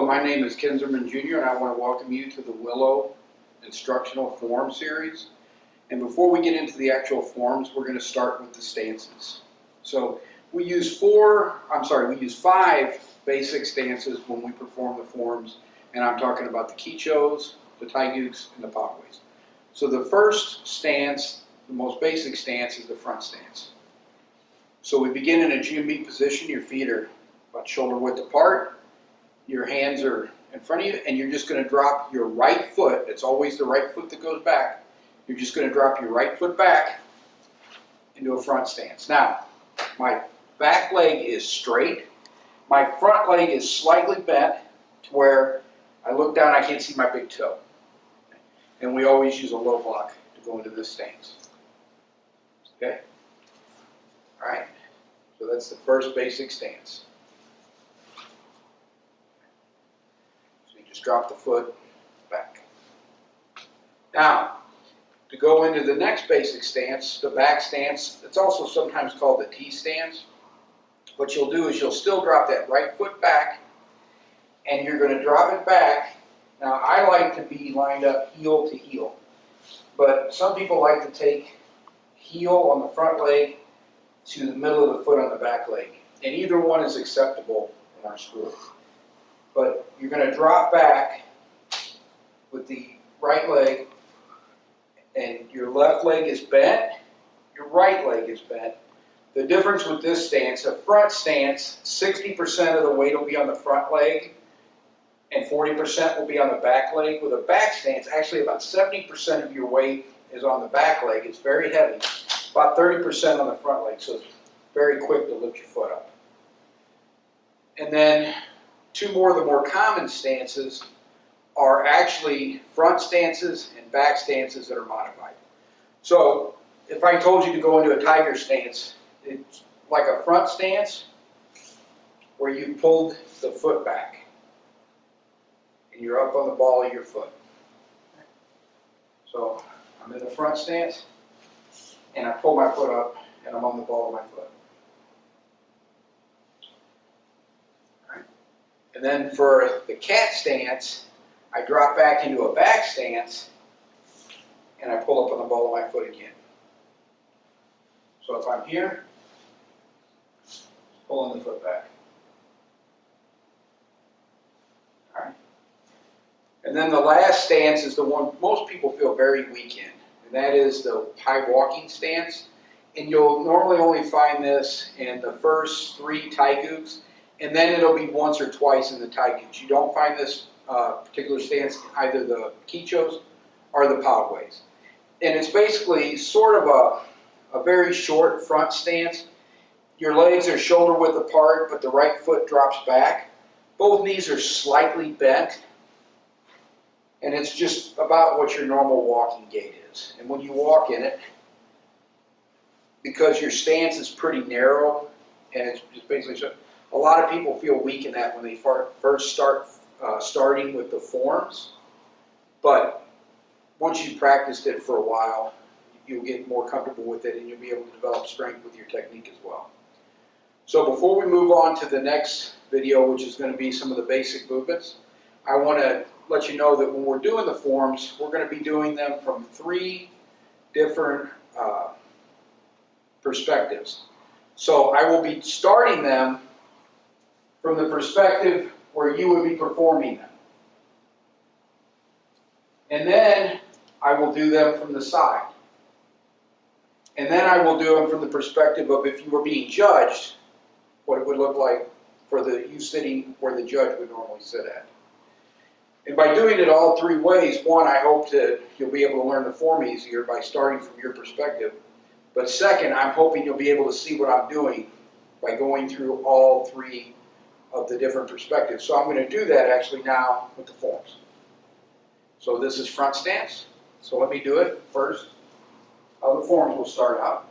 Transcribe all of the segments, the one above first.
my name is Ken Zimmerman Jr. and I want to welcome you to the Willow Instructional Form Series. And before we get into the actual forms, we're going to start with the stances. So we use five basic stances when we perform the forms, and I'm talking about the quichos, the taigukes, and the pagues. So the first stance, the most basic stance, is the front stance. So we begin in a GMB position. Your feet are about shoulder width apart. Your hands are in front of you, and you're just going to drop your right foot. It's always the right foot that goes back. You're just going to drop your right foot back into a front stance. Now, my back leg is straight. My front leg is slightly bent to where I look down, I can't see my big toe. And we always use a low block to go into this stance. Okay? All right? So that's the first basic stance. Just drop the foot back. Now, to go into the next basic stance, the back stance, it's also sometimes called the T stance. What you'll do is you'll still drop that right foot back, and you're going to drop it back. Now, I like to be lined up heel to heel, but some people like to take heel on the front leg to the middle of the foot on the back leg, and either one is acceptable in our school. But you're going to drop back with the right leg, and your left leg is bent, your right leg is bent. The difference with this stance, a front stance, 60% of the weight will be on the front leg, and 40% will be on the back leg. With a back stance, actually about 70% of your weight is on the back leg. It's very heavy, about 30% on the front leg, so it's very quick to lift your foot up. And then two more of the more common stances are actually front stances and back stances that are modified. So if I told you to go into a tiger stance, it's like a front stance where you pulled the foot back and you're up on the ball of your foot. So I'm in the front stance and I pull my foot up and I'm on the ball of my foot. And then for the cat stance, I drop back into a back stance and I pull up on the ball of my foot again. So if I'm here, pulling the foot back. All right. And then the last stance is the one most people feel very weak in, and that is the high walking stance. And you'll normally only find this in the first three taigukes, and then it'll be once or twice in the taigukes. You don't find this particular stance in either the quichos or the pagues. And it's basically sort of a very short front stance. Your legs are shoulder width apart, but the right foot drops back. Both knees are slightly bent, and it's just about what your normal walking gait is. And when you walk in it, because your stance is pretty narrow, and it's just basically, a lot of people feel weak in that when they first starting with the forms, but once you've practiced it for a while, you'll get more comfortable with it and you'll be able to develop strength with your technique as well. So before we move on to the next video, which is going to be some of the basic movements, I want to let you know that when we're doing the forms, we're going to be doing them from three different perspectives. So I will be starting them from the perspective where you would be performing them. And then I will do them from the side. And then I will do them from the perspective of if you were being judged, what it would look like for you sitting where the judge would normally sit at. And by doing it all three ways, one, I hope that you'll be able to learn the form easier by starting from your perspective. But second, I'm hoping you'll be able to see what I'm doing by going through all three of the different perspectives. So I'm going to do that actually now with the forms. So this is front stance. So let me do it first. How the forms will start out.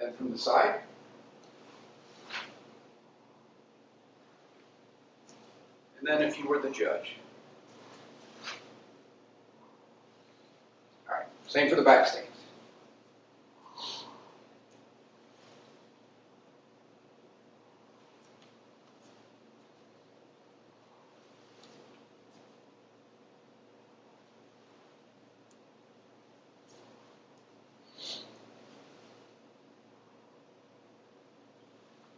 And from the side. And then if you were the judge. All right, same for the back stance.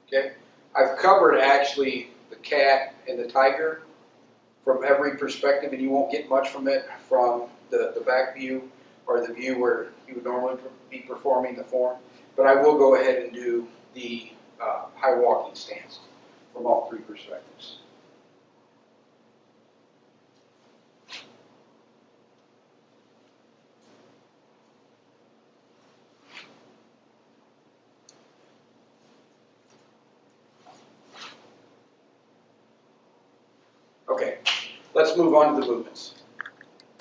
Okay, I've covered actually the cat and the tiger from every perspective, and you won't get much from it from the back view or the view where you would normally be performing the form. But I will go ahead and do the high walking stance from all three perspectives. Okay, let's move on to the movements.